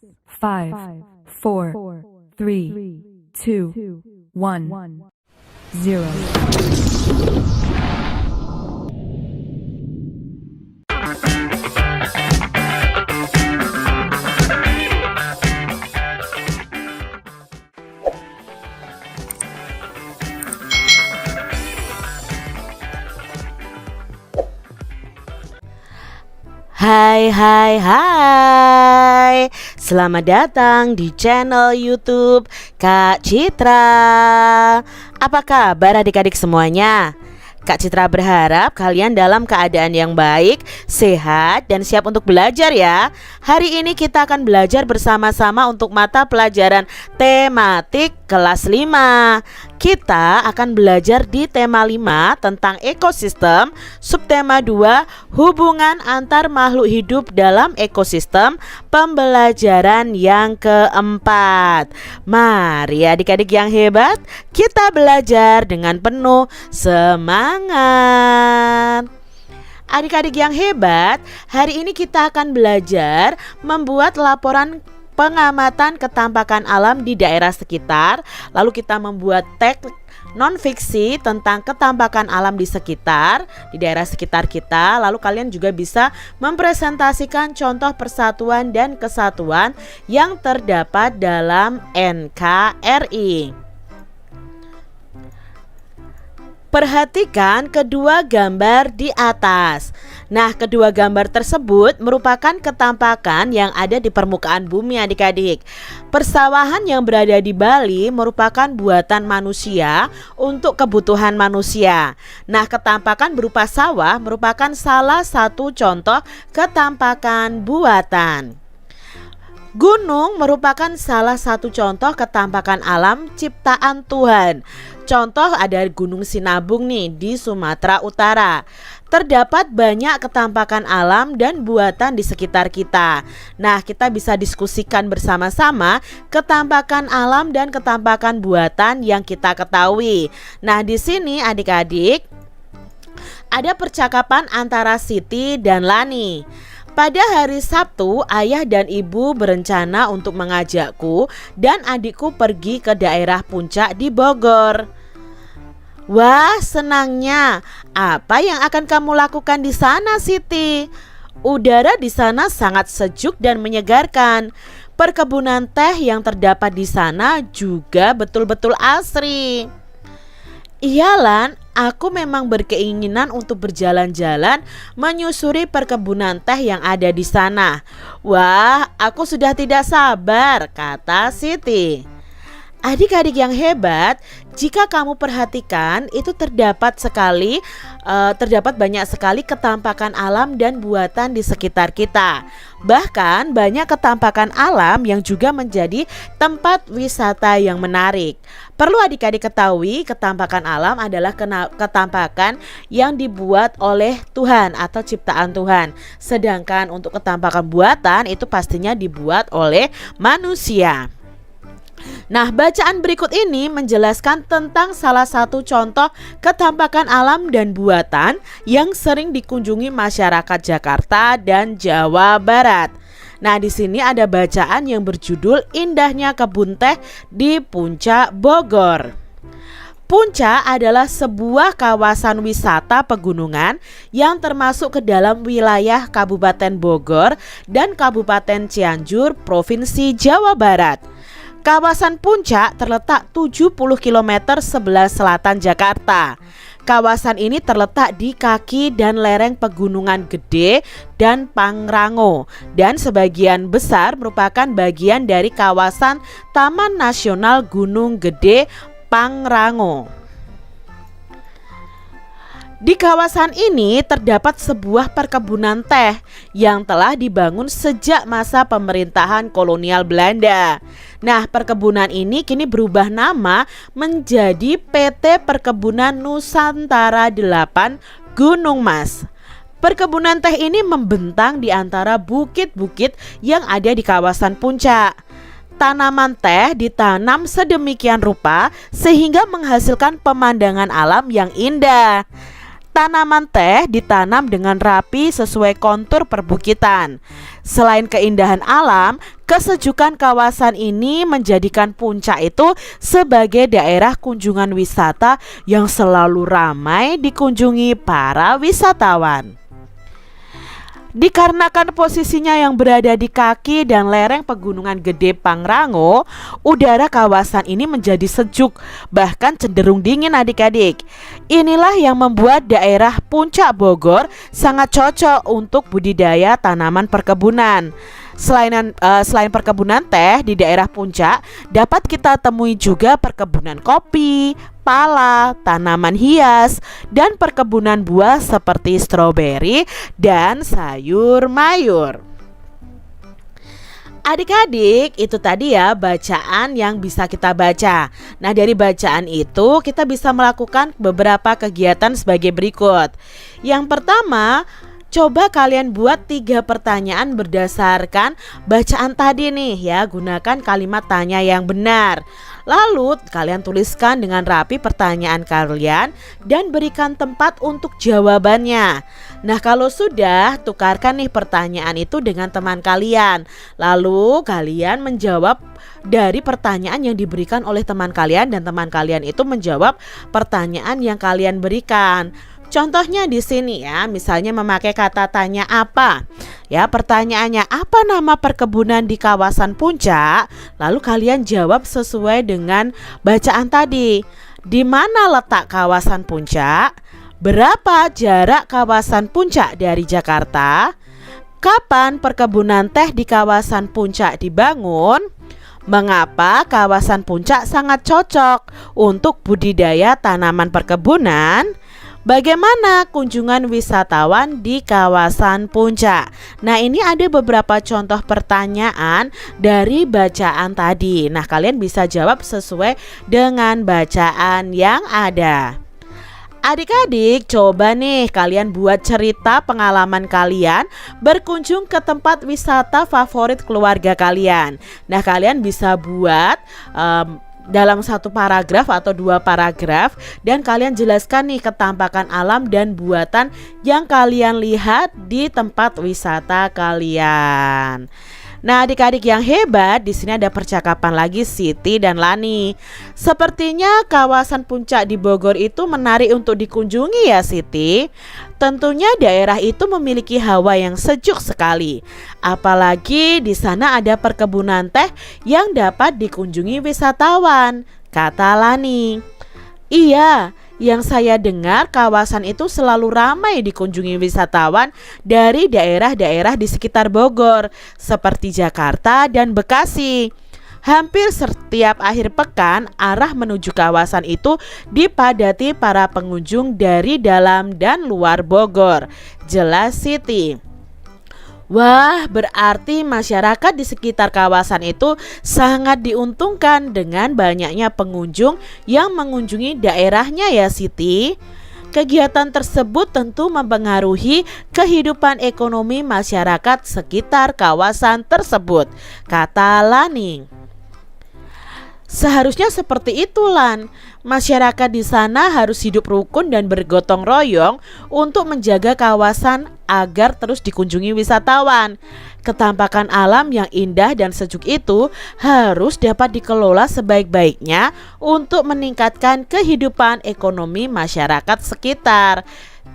5, 4, 3, 2, 1, 0. Hai, selamat datang di channel YouTube Kak Citra. Apa kabar adik-adik semuanya? Kak Citra berharap kalian dalam keadaan yang baik, sehat, dan siap untuk belajar ya. Hari ini kita akan belajar bersama-sama untuk mata pelajaran tematik kelas 5. Kita akan belajar di tema 5 tentang ekosistem, subtema 2 hubungan antar makhluk hidup dalam ekosistem, pembelajaran yang keempat. Mari adik-adik yang hebat, kita belajar dengan penuh semangat. Adik-adik yang hebat, hari ini kita akan belajar membuat laporan pengamatan ketampakan alam di daerah sekitar. Lalu kita membuat teks non-fiksi tentang ketampakan alam di sekitar, di daerah sekitar kita. Lalu kalian juga bisa mempresentasikan contoh persatuan dan kesatuan yang terdapat dalam NKRI. Perhatikan kedua gambar di atas. Nah, kedua gambar tersebut merupakan ketampakan yang ada di permukaan bumi adik-adik. Persawahan yang berada di Bali merupakan buatan manusia untuk kebutuhan manusia. Nah, ketampakan berupa sawah merupakan salah satu contoh ketampakan buatan. Gunung merupakan salah satu contoh ketampakan alam ciptaan Tuhan. Contoh ada Gunung Sinabung nih di Sumatera Utara. Terdapat banyak ketampakan alam dan buatan di sekitar kita. Nah, kita bisa diskusikan bersama-sama ketampakan alam dan ketampakan buatan yang kita ketahui. Nah, di sini adik-adik ada percakapan antara Siti dan Lani. Pada hari Sabtu, ayah dan ibu berencana untuk mengajakku dan adikku pergi ke daerah puncak di Bogor. Wah, senangnya. Apa yang akan kamu lakukan di sana, Siti? Udara di sana sangat sejuk dan menyegarkan. Perkebunan teh yang terdapat di sana juga betul-betul asri. Iya, Lan, aku memang berkeinginan untuk berjalan-jalan menyusuri perkebunan teh yang ada di sana. Wah, aku sudah tidak sabar, kata Siti. Adik-adik yang hebat, jika kamu perhatikan itu terdapat banyak sekali ketampakan alam dan buatan di sekitar kita. Bahkan banyak ketampakan alam yang juga menjadi tempat wisata yang menarik. Perlu adik-adik ketahui, ketampakan alam adalah ketampakan yang dibuat oleh Tuhan atau ciptaan Tuhan. Sedangkan untuk ketampakan buatan itu pastinya dibuat oleh manusia. Nah, bacaan berikut ini menjelaskan tentang salah satu contoh ketampakan alam dan buatan yang sering dikunjungi masyarakat Jakarta dan Jawa Barat. Nah, di sini ada bacaan yang berjudul Indahnya Kebun Teh di Puncak Bogor. Puncak adalah sebuah kawasan wisata pegunungan yang termasuk ke dalam wilayah Kabupaten Bogor dan Kabupaten Cianjur, Provinsi Jawa Barat. Kawasan Puncak terletak 70 km sebelah selatan Jakarta. Kawasan ini terletak di kaki dan lereng Pegunungan Gede dan Pangrango, dan sebagian besar merupakan bagian dari kawasan Taman Nasional Gunung Gede Pangrango. Di kawasan ini terdapat sebuah perkebunan teh yang telah dibangun sejak masa pemerintahan kolonial Belanda. Nah, perkebunan ini kini berubah nama menjadi PT Perkebunan Nusantara 8 Gunung Mas. Perkebunan teh ini membentang di antara bukit-bukit yang ada di kawasan puncak. Tanaman teh ditanam sedemikian rupa sehingga menghasilkan pemandangan alam yang indah. Tanaman teh ditanam dengan rapi sesuai kontur perbukitan. Selain keindahan alam, kesejukan kawasan ini menjadikan Puncak itu sebagai daerah kunjungan wisata yang selalu ramai dikunjungi para wisatawan. Dikarenakan posisinya yang berada di kaki dan lereng pegunungan Gede Pangrango, udara kawasan ini menjadi sejuk, bahkan cenderung dingin adik-adik. Inilah yang membuat daerah Puncak Bogor sangat cocok untuk budidaya tanaman perkebunan. Selain perkebunan teh di daerah Puncak, dapat kita temui juga perkebunan kopi, pala, tanaman hias, dan perkebunan buah seperti stroberi dan sayur mayur. Adik-adik, itu tadi ya bacaan yang bisa kita baca. Nah, dari bacaan itu kita bisa melakukan beberapa kegiatan sebagai berikut. Yang pertama, coba kalian buat 3 pertanyaan berdasarkan bacaan tadi nih ya. Gunakan kalimat tanya yang benar. Lalu kalian tuliskan dengan rapi pertanyaan kalian dan berikan tempat untuk jawabannya. Nah, kalau sudah, tukarkan nih pertanyaan itu dengan teman kalian. Lalu kalian menjawab dari pertanyaan yang diberikan oleh teman kalian, dan teman kalian itu menjawab pertanyaan yang kalian berikan. Contohnya di sini ya, misalnya memakai kata tanya apa. Ya, pertanyaannya, apa nama perkebunan di kawasan Puncak? Lalu kalian jawab sesuai dengan bacaan tadi. Di mana letak kawasan Puncak? Berapa jarak kawasan Puncak dari Jakarta? Kapan perkebunan teh di kawasan Puncak dibangun? Mengapa kawasan Puncak sangat cocok untuk budidaya tanaman perkebunan? Bagaimana kunjungan wisatawan di kawasan Puncak? Nah, ini ada beberapa contoh pertanyaan dari bacaan tadi. Nah, kalian bisa jawab sesuai dengan bacaan yang ada. Adik-adik, coba nih kalian buat cerita pengalaman kalian berkunjung ke tempat wisata favorit keluarga kalian. Nah, kalian bisa buat dalam 1 paragraf atau 2 paragraf, dan kalian jelaskan nih ketampakan alam dan buatan yang kalian lihat di tempat wisata kalian. Nah, adik-adik yang hebat, di sini ada percakapan lagi Siti dan Lani. Sepertinya kawasan Puncak di Bogor itu menarik untuk dikunjungi ya Siti. Tentunya daerah itu memiliki hawa yang sejuk sekali. Apalagi di sana ada perkebunan teh yang dapat dikunjungi wisatawan, kata Lani. Iya, yang saya dengar kawasan itu selalu ramai dikunjungi wisatawan dari daerah-daerah di sekitar Bogor, seperti Jakarta dan Bekasi. Hampir setiap akhir pekan, arah menuju kawasan itu dipadati para pengunjung dari dalam dan luar Bogor, jelas Siti. Wah, berarti masyarakat di sekitar kawasan itu sangat diuntungkan dengan banyaknya pengunjung yang mengunjungi daerahnya ya Siti. Kegiatan tersebut tentu mempengaruhi kehidupan ekonomi masyarakat sekitar kawasan tersebut, kata Lani. Seharusnya seperti itu, Lan. Masyarakat di sana harus hidup rukun dan bergotong royong untuk menjaga kawasan agar terus dikunjungi wisatawan. Ketampakan alam yang indah dan sejuk itu harus dapat dikelola sebaik-baiknya untuk meningkatkan kehidupan ekonomi masyarakat sekitar,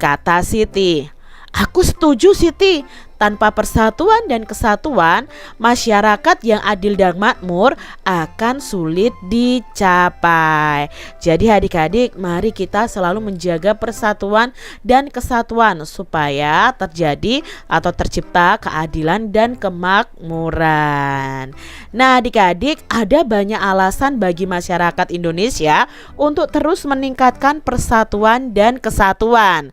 kata Siti. Aku setuju Siti. Tanpa persatuan dan kesatuan, masyarakat yang adil dan makmur akan sulit dicapai. Jadi adik-adik, mari kita selalu menjaga persatuan dan kesatuan supaya terjadi atau tercipta keadilan dan kemakmuran. Nah adik-adik, ada banyak alasan bagi masyarakat Indonesia untuk terus meningkatkan persatuan dan kesatuan.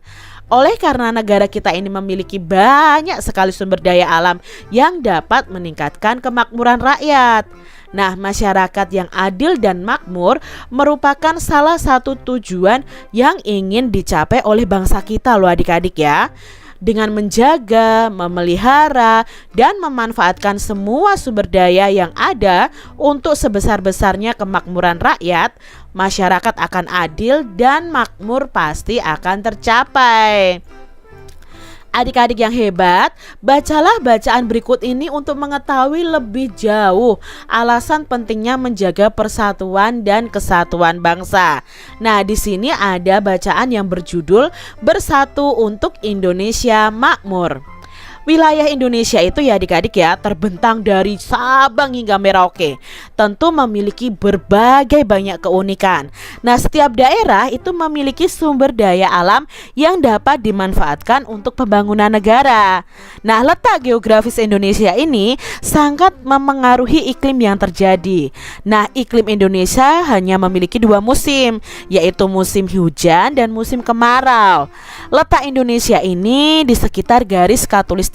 Oleh karena negara kita ini memiliki banyak sekali sumber daya alam yang dapat meningkatkan kemakmuran rakyat. Nah, masyarakat yang adil dan makmur merupakan salah satu tujuan yang ingin dicapai oleh bangsa kita loh adik-adik ya. dengan menjaga, memelihara, dan memanfaatkan semua sumber daya yang ada untuk sebesar-besarnya kemakmuran rakyat, masyarakat akan adil dan makmur pasti akan tercapai. Adik-adik yang hebat, bacalah bacaan berikut ini untuk mengetahui lebih jauh alasan pentingnya menjaga persatuan dan kesatuan bangsa. Nah, di sini ada bacaan yang berjudul Bersatu untuk Indonesia Makmur. Wilayah Indonesia itu ya adik-adik ya terbentang dari Sabang hingga Merauke. Tentu memiliki berbagai banyak keunikan. Nah, setiap daerah itu memiliki sumber daya alam yang dapat dimanfaatkan untuk pembangunan negara. Nah, letak geografis Indonesia ini sangat memengaruhi iklim yang terjadi. Nah, iklim Indonesia hanya memiliki 2 musim, yaitu musim hujan dan musim kemarau. Letak Indonesia ini di sekitar garis khatulistiwa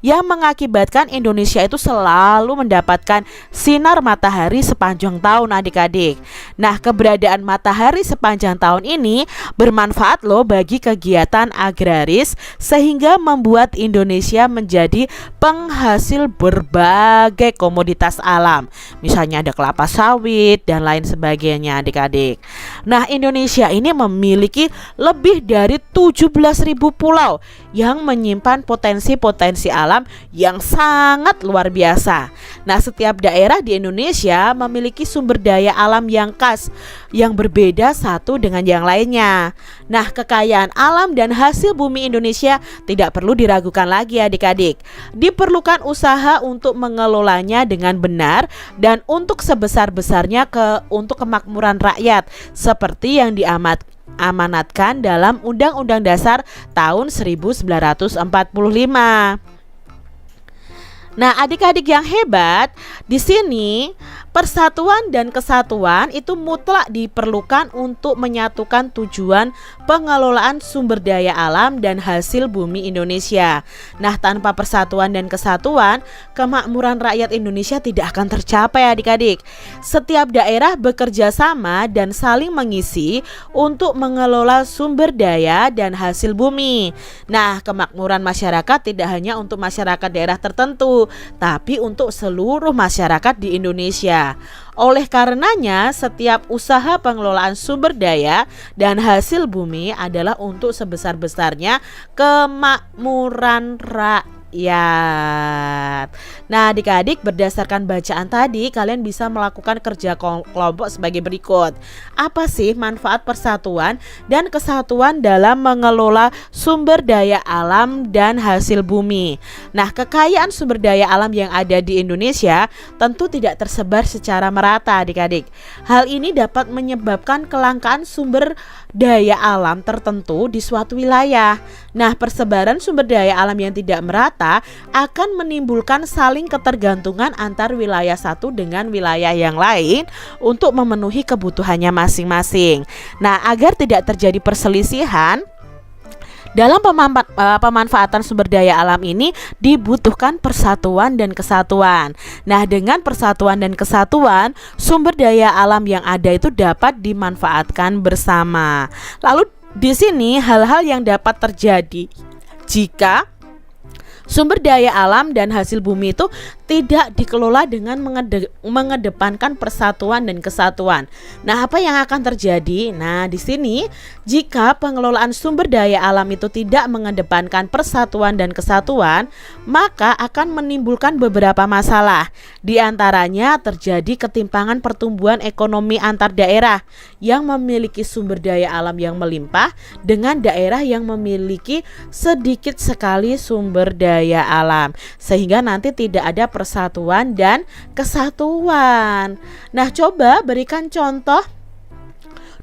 yang mengakibatkan Indonesia itu selalu mendapatkan sinar matahari sepanjang tahun adik-adik. Nah, keberadaan matahari sepanjang tahun ini bermanfaat loh bagi kegiatan agraris sehingga membuat Indonesia menjadi penghasil berbagai komoditas alam. Misalnya ada kelapa sawit dan lain sebagainya adik-adik. Nah, Indonesia ini memiliki lebih dari 17.000 pulau yang menyimpan potensi alam yang sangat luar biasa. Nah, setiap daerah di Indonesia memiliki sumber daya alam yang khas yang berbeda satu dengan yang lainnya. Nah, kekayaan alam dan hasil bumi Indonesia tidak perlu diragukan lagi adik-adik. Diperlukan usaha untuk mengelolanya dengan benar dan untuk sebesar-besarnya untuk kemakmuran rakyat seperti yang amanatkan dalam Undang-Undang Dasar tahun 1945. Nah, adik-adik yang hebat, di sini persatuan dan kesatuan itu mutlak diperlukan untuk menyatukan tujuan pengelolaan sumber daya alam dan hasil bumi Indonesia. Nah, tanpa persatuan dan kesatuan, kemakmuran rakyat Indonesia tidak akan tercapai adik-adik. Setiap daerah bekerja sama dan saling mengisi untuk mengelola sumber daya dan hasil bumi. Nah, kemakmuran masyarakat tidak hanya untuk masyarakat daerah tertentu, tapi untuk seluruh masyarakat di Indonesia. Oleh karenanya, setiap usaha pengelolaan sumber daya dan hasil bumi adalah untuk sebesar-besarnya kemakmuran rakyat. Nah, adik-adik, berdasarkan bacaan tadi, kalian bisa melakukan kerja kelompok sebagai berikut. Apa sih manfaat persatuan dan kesatuan dalam mengelola sumber daya alam dan hasil bumi? Nah, kekayaan sumber daya alam yang ada di Indonesia tentu tidak tersebar secara merata adik-adik. Hal ini dapat menyebabkan kelangkaan sumber daya alam tertentu di suatu wilayah. Nah, persebaran sumber daya alam yang tidak merata akan menimbulkan saling ketergantungan antar wilayah satu dengan wilayah yang lain untuk memenuhi kebutuhannya masing-masing. Nah, agar tidak terjadi perselisihan dalam pemanfaatan sumber daya alam ini dibutuhkan persatuan dan kesatuan. Nah, dengan persatuan dan kesatuan, sumber daya alam yang ada itu dapat dimanfaatkan bersama. Lalu di sini hal-hal yang dapat terjadi jika sumber daya alam dan hasil bumi itu tidak dikelola dengan mengedepankan persatuan dan kesatuan. Nah, apa yang akan terjadi? Nah, di sini jika pengelolaan sumber daya alam itu tidak mengedepankan persatuan dan kesatuan, maka akan menimbulkan beberapa masalah. Di antaranya terjadi ketimpangan pertumbuhan ekonomi antar daerah yang memiliki sumber daya alam yang melimpah dengan daerah yang memiliki sedikit sekali sumber daya alam, sehingga nanti tidak ada persatuan dan kesatuan. Nah, coba berikan contoh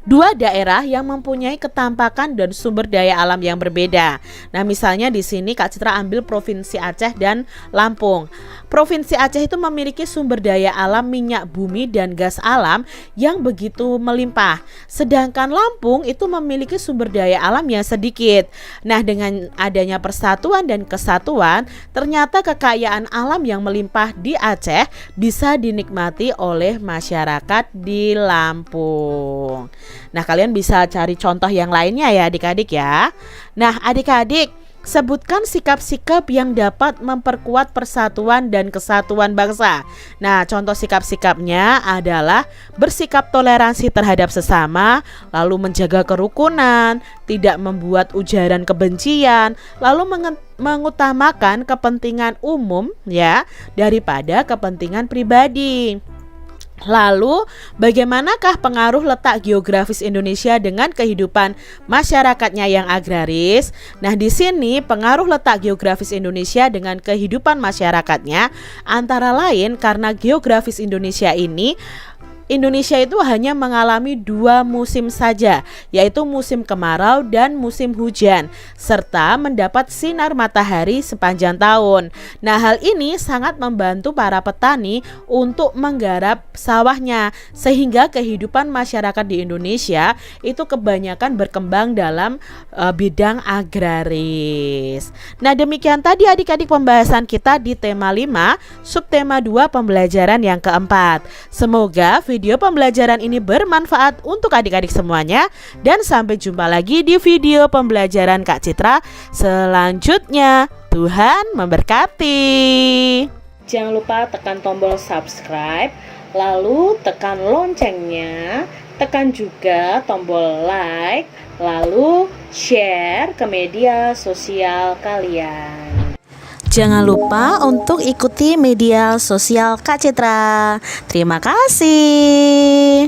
2 daerah yang mempunyai ketampakan dan sumber daya alam yang berbeda. Nah, misalnya di sini Kak Citra ambil Provinsi Aceh dan Lampung. Provinsi Aceh itu memiliki sumber daya alam minyak bumi dan gas alam yang begitu melimpah. Sedangkan Lampung itu memiliki sumber daya alam yang sedikit. Nah, dengan adanya persatuan dan kesatuan, ternyata kekayaan alam yang melimpah di Aceh bisa dinikmati oleh masyarakat di Lampung. Nah, kalian bisa cari contoh yang lainnya ya adik-adik ya. Nah, adik-adik, Sebutkan sikap-sikap yang dapat memperkuat persatuan dan kesatuan bangsa. Nah, contoh sikap-sikapnya adalah bersikap toleransi terhadap sesama, lalu menjaga kerukunan, tidak membuat ujaran kebencian, lalu mengutamakan kepentingan umum ya daripada kepentingan pribadi. Lalu, bagaimanakah pengaruh letak geografis Indonesia dengan kehidupan masyarakatnya yang agraris? Nah, di sini pengaruh letak geografis Indonesia dengan kehidupan masyarakatnya antara lain karena geografis Indonesia itu hanya mengalami 2 musim saja, yaitu musim kemarau dan musim hujan, serta mendapat sinar matahari sepanjang tahun. Nah, hal ini sangat membantu para petani untuk menggarap sawahnya, sehingga kehidupan masyarakat di Indonesia itu kebanyakan berkembang dalam bidang agraris. Nah, demikian tadi adik-adik pembahasan kita di tema 5, subtema 2 pembelajaran yang keempat. Semoga video pembelajaran ini bermanfaat untuk adik-adik semuanya, dan sampai jumpa lagi di video pembelajaran Kak Citra selanjutnya. Tuhan memberkati. Jangan lupa tekan tombol subscribe, lalu tekan loncengnya, tekan juga tombol like, lalu share ke media sosial kalian. Jangan lupa untuk ikuti media sosial Kak Citra. Terima kasih.